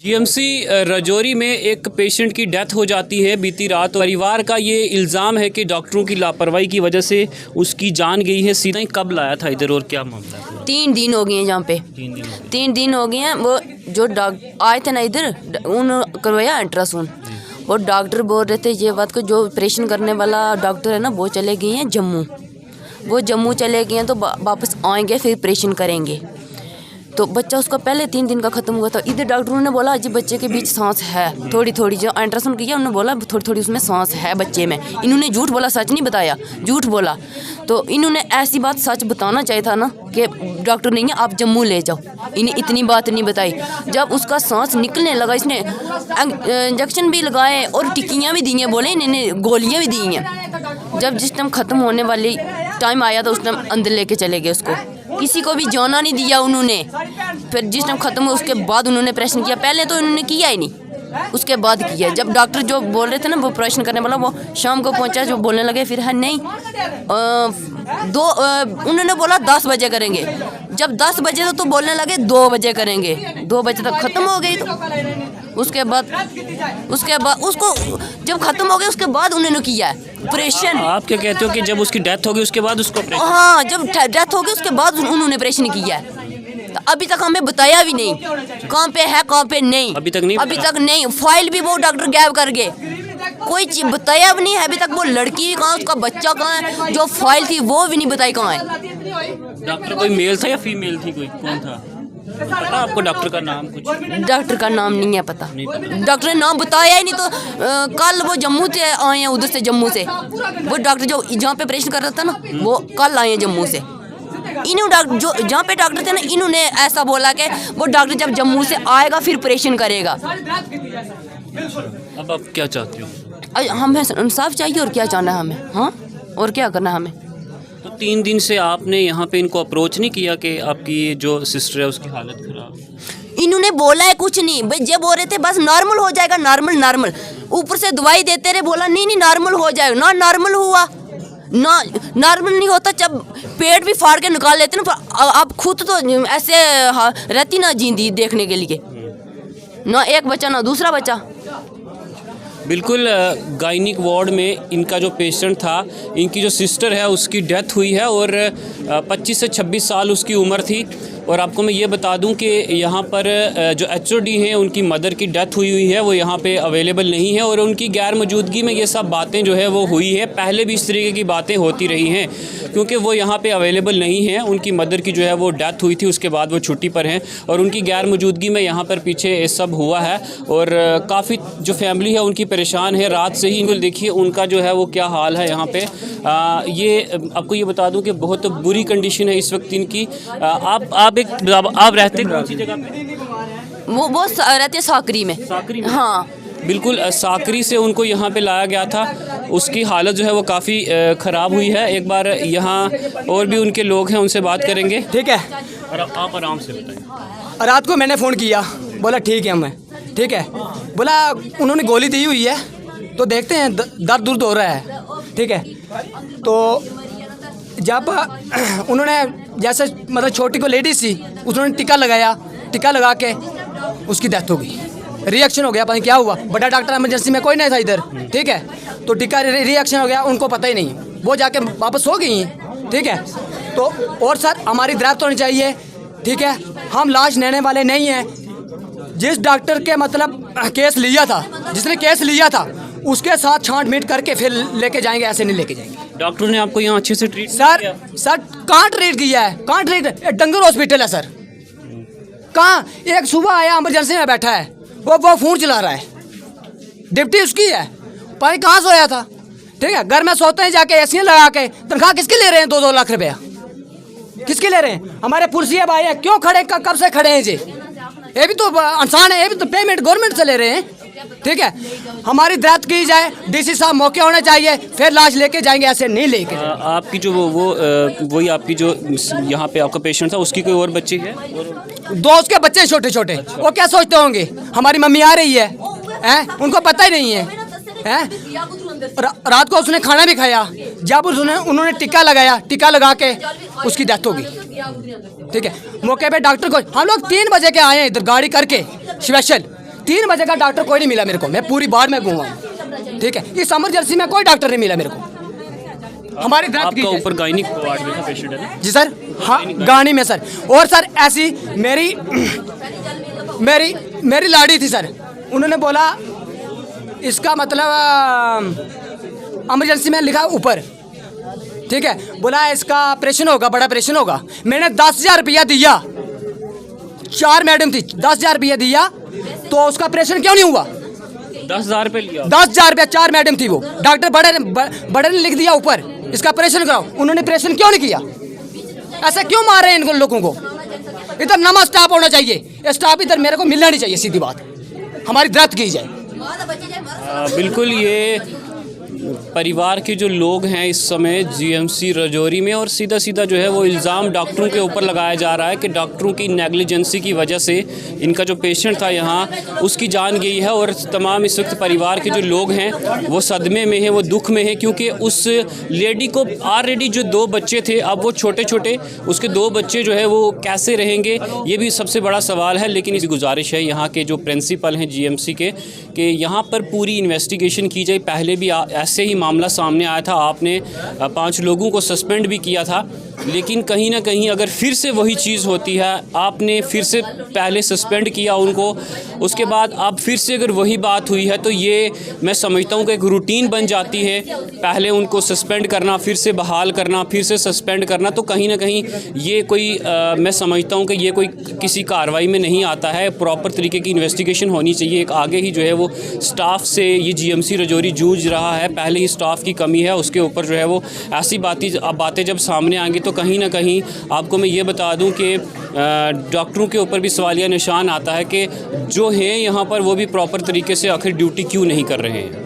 GMC Rajouri में एक patient की डेथ हो जाती है बीती रात। परिवार का ये इल्ज़ाम है कि डॉक्टरों की लापरवाही की वजह से उसकी जान गई है। सीधा ही कब लाया था इधर और क्या मामला है? 3 दिन हो गए हैं यहाँ पे। 3 दिन हो गए हैं। वो जो आए थे ना इधर, उन करवाया अल्ट्रासाउंड। वो डॉक्टर बोल रहे थे ये बात को, जो ऑपरेशन करने वाला डॉक्टर है ना वो चले गए हैं जम्मू। वो जम्मू चले गए हैं तो वापस आएंगे फिर ऑपरेशन करेंगे। तो बच्चा उसका पहले 3 दिन का ख़त्म हुआ था। इधर डॉक्टरों ने बोला जी बच्चे के बीच सांस है थोड़ी थोड़ी। जो अल्ट्रासाउंड किया उन्होंने बोला थोड़ी थोड़ी उसमें सांस है बच्चे में। इन्होंने झूठ बोला, सच नहीं बताया, झूठ बोला। तो इन्होंने ऐसी बात सच बताना चाहिए था ना कि डॉक्टर नहीं है आप जम्मू ले जाओ। इन्हें इतनी बात नहीं बताई। जब उसका सांस निकलने लगा, इसने इंजेक्शन भी लगाए और टिक्कियाँ भी दी हैं, बोले इन्हें गोलियाँ भी दी हैं। जब जिस टाइम ख़त्म होने वाली टाइम आया था उस टाइम अंदर लेके चले गए उसको। किसी को भी जाना नहीं दिया उन्होंने। फिर जिस टाइम ख़त्म हुआ उसके बाद उन्होंने ऑपरेशन किया। पहले तो उन्होंने किया ही नहीं, उसके बाद किया। जब डॉक्टर जो बोल रहे थे ना वो ऑपरेशन करने वाला, वो शाम को पहुंचा, जो बोलने लगे फिर है नहीं उन्होंने बोला 10 बजे करेंगे। जब 10 बजे तो बोलने लगे 2 बजे करेंगे। 2 बजे तक ख़त्म हो गई। तो उसके बाद उसको जब ख़त्म हो गया उसके बाद उन्होंने किया ऑपरेशन। आप क्या कहते हो कि जब उसकी डेथ होगी उसके बाद उसको ऑपरेशन? हाँ, जब डेथ हो गई उसके बाद उन्होंने ऑपरेशन किया। तो अभी तक हमें बताया भी नहीं कहाँ पे है कहाँ पे नहीं। अभी तक नहीं। फाइल भी वो डॉक्टर गायब कर गए। कोई चीज बताया भी नहीं है अभी तक। वो लड़की कहाँ, उसका बच्चा कहाँ है, जो फाइल थी वो भी नहीं बताई कहाँ है। डॉक्टर कोई मेल था या फीमेल थी? कोई कौन था पता आपको? डॉक्टर का नाम कुछ? डॉक्टर का नाम नहीं है पता। डॉक्टर ने नाम बताया ही नहीं। तो कल वो जम्मू से आए हैं, उधर से जम्मू से। वो डॉक्टर जो जहाँ पे ऑपरेशन कर रहा था ना वो कल आए हैं जम्मू से। इन्होंने जो जहाँ पे डॉक्टर थे ना इन्होंने ऐसा बोला कि वो डॉक्टर जब जम्मू से आएगा फिर ऑपरेशन करेगा। अब आप क्या चाहते हो? हमें इंसाफ चाहिए और क्या चाहना है हमें। हाँ, और क्या करना है हमें। तो 3 दिन से आपने यहाँ पे इनको अप्रोच नहीं किया कि आपकी जो सिस्टर है उसकी हालत खराब? इन्होंने बोला है कुछ नहीं भाई। जब बोल रहे थे बस नॉर्मल हो जाएगा, नॉर्मल ऊपर से दवाई देते रहे। बोला नहीं नॉर्मल हो जाएगा। ना नॉर्मल हुआ, ना नॉर्मल नहीं होता। जब पेट भी फाड़ के निकाल लेते ना, आप खुद तो ऐसे रहती ना जिंदी देखने के लिए। ना एक बच्चा ना दूसरा बच्चा। बिल्कुल गायनिक वार्ड में इनका जो पेशेंट था, इनकी जो सिस्टर है उसकी डेथ हुई है और 25 से 26 साल उसकी उम्र थी। और आपको मैं ये बता दूं कि यहाँ पर जो HOD हैं उनकी मदर की डेथ हुई है, वो यहाँ पे अवेलेबल नहीं है और उनकी गैर मौजूदगी में ये सब बातें जो है वो हुई है। पहले भी इस तरीके की बातें होती रही हैं क्योंकि वो यहाँ पे अवेलेबल नहीं है। उनकी मदर की जो है वो डेथ हुई थी, उसके बाद वो छुट्टी पर हैं और उनकी गैर मौजूदगी में यहाँ पर पीछे ये सब हुआ है। और काफ़ी जो फैमिली है उनकी परेशान है। रात से ही देखिए उनका जो है वो क्या हाल है यहाँ पे। ये आपको ये बता दूं कि बहुत बुरी कंडीशन है इस वक्त इनकी। आप रहते कौन सी जगह पे? वो रहते साकरी में। साकरी में? हाँ बिल्कुल साकरी से उनको यहाँ पे लाया गया था। उसकी हालत जो है वो काफ़ी ख़राब हुई है। एक बार यहाँ और भी उनके लोग हैं, उनसे बात करेंगे। ठीक है, और आप आराम से बताएं। रात को मैंने फ़ोन किया, बोला ठीक है मैं ठीक है। बोला उन्होंने गोली दी हुई है तो देखते हैं, दर्द हो रहा है। ठीक है, तो जब उन्होंने जैसे मतलब छोटी को लेडीज थी उन्होंने टीका लगाया, टीका लगा के उसकी डेथ हो गई। रिएक्शन हो गया, पता नहीं क्या हुआ। बड़ा डॉक्टर इमरजेंसी में कोई नहीं था इधर। ठीक है, तो टीका रिएक्शन हो गया, उनको पता ही नहीं, वो जाके वापस हो गई। ठीक है, तो और सर हमारी ड्राइव तो नहीं चाहिए। ठीक है, हम लाश लेने वाले नहीं हैं। जिस डॉक्टर के मतलब केस लिया था, जिसने केस लिया था उसके साथ छांट-बीट करके फिर लेके जाएंगे, ऐसे नहीं लेके जाएंगे। डॉक्टर ने आपको यहाँ अच्छे से ट्रीट सर कहाँ ट्रीट किया है? कहाँ ट्रीट? डंगर हॉस्पिटल है सर। कहाँ? एक सुबह आया इमरजेंसी में बैठा है, वो फ़ोन चला रहा है, डिप्टी उसकी है, पता कहाँ सोया था। ठीक है, घर में सोते हैं जाके एसी लगा के। तनख्वाह किसकी ले रहे हैं? 2-2 लाख रुपया किसके ले रहे हैं? हमारे पुलिसिया भाई है, क्यों खड़े, कब से खड़े हैं जी? ये भी तो इंसान है, ये भी तो पेमेंट गवर्नमेंट से ले रहे हैं। ठीक है, हमारी डेथ की जाए, डीसी साहब मौके होने चाहिए, फिर लाश लेके जाएंगे, ऐसे नहीं लेके। आपकी जो वही आपकी जो यहाँ पे आपका पेशेंट था उसकी कोई और बच्ची है? 2 उसके बच्चे छोटे छोटे। वो क्या सोचते होंगे हमारी मम्मी आ रही है, उनको पता ही नहीं है। रात को उसने खाना भी खाया। जब उन्होंने टीका लगाया, टीका लगा के उसकी डेथ हो गई। ठीक है, मौके पे डॉक्टर को हम लोग 3 बजे के आए हैं इधर गाड़ी करके स्पेशल। 3 बजे का डॉक्टर कोई नहीं मिला मेरे को, मैं पूरी बाढ़ में घूमा हूँ, ठीक है। इस इमरजेंसी में कोई डॉक्टर नहीं मिला मेरे को। हमारी डेथ की आपका है। ऊपर गायनिक वार्ड में था पेशेंट है ना? जी सर, हाँ गानी में सर। और सर ऐसी मेरी मेरी मेरी लाड़ी थी सर, उन्होंने बोला इसका मतलब इमरजेंसी में लिखा ऊपर, ठीक है, बोला इसका ऑपरेशन होगा, बड़ा ऑपरेशन होगा। मैंने 10,000 रुपया दिया, 4 मैडम थी, 10,000 रुपया दिया, तो उसका ऑपरेशन क्यों नहीं हुआ? 10,000 रुपये लिया? 10,000 रुपया, 4 मैडम थी वो। डॉक्टर बड़े ने लिख दिया ऊपर इसका ऑपरेशन कराओ, उन्होंने ऑपरेशन क्यों नहीं किया? ऐसा क्यों मार रहे हैं इनको लोगों को? इधर नवा स्टाफ होना चाहिए, स्टाफ इधर मेरे को मिलना नहीं चाहिए, सीधी बात, हमारी डेथ की जाए। बिल्कुल, ये परिवार के जो लोग हैं इस समय जीएमसी राजौरी में, और सीधा सीधा जो है वो इल्ज़ाम डॉक्टरों के ऊपर लगाया जा रहा है कि डॉक्टरों की नेग्लिजेंसी की वजह से इनका जो पेशेंट था यहाँ उसकी जान गई है। और तमाम इस वक्त परिवार के जो लोग हैं वो सदमे में हैं, वो दुख में हैं, क्योंकि उस लेडी को ऑलरेडी जो 2 बच्चे थे, अब वो छोटे छोटे, उसके 2 बच्चे जो है वो कैसे रहेंगे, ये भी सबसे बड़ा सवाल है। लेकिन इसकी गुजारिश है यहाँ के जो प्रिंसिपल हैं जीएमसी के कि यहाँ पर पूरी इन्वेस्टिगेशन की जाए। पहले भी ऐसे ही मामला सामने आया था, आपने 5 लोगों को सस्पेंड भी किया था, लेकिन कहीं ना कहीं अगर फिर से वही चीज़ होती है, आपने फिर से पहले सस्पेंड किया उनको, उसके बाद अब फिर से अगर वही बात हुई है, तो ये मैं समझता हूँ कि एक रूटीन बन जाती है। पहले उनको सस्पेंड करना, फिर से बहाल करना, फिर से सस्पेंड करना, तो कहीं ना कहीं ये कोई मैं समझता हूँ कि ये कोई किसी कार्रवाई में नहीं आता है। प्रॉपर तरीके की इन्वेस्टिगेशन होनी चाहिए। एक आगे ही जो है वो स्टाफ से ये जीएमसी राजौरी जूझ रहा है, पहले ही स्टाफ की कमी है, उसके ऊपर जो है वो ऐसी बातें जब सामने आएंगी तो कहीं ना कहीं आपको मैं ये बता दूं कि डॉक्टरों के ऊपर भी सवालिया निशान आता है कि जो हैं यहाँ पर वो भी प्रॉपर तरीके से आखिर ड्यूटी क्यों नहीं कर रहे हैं।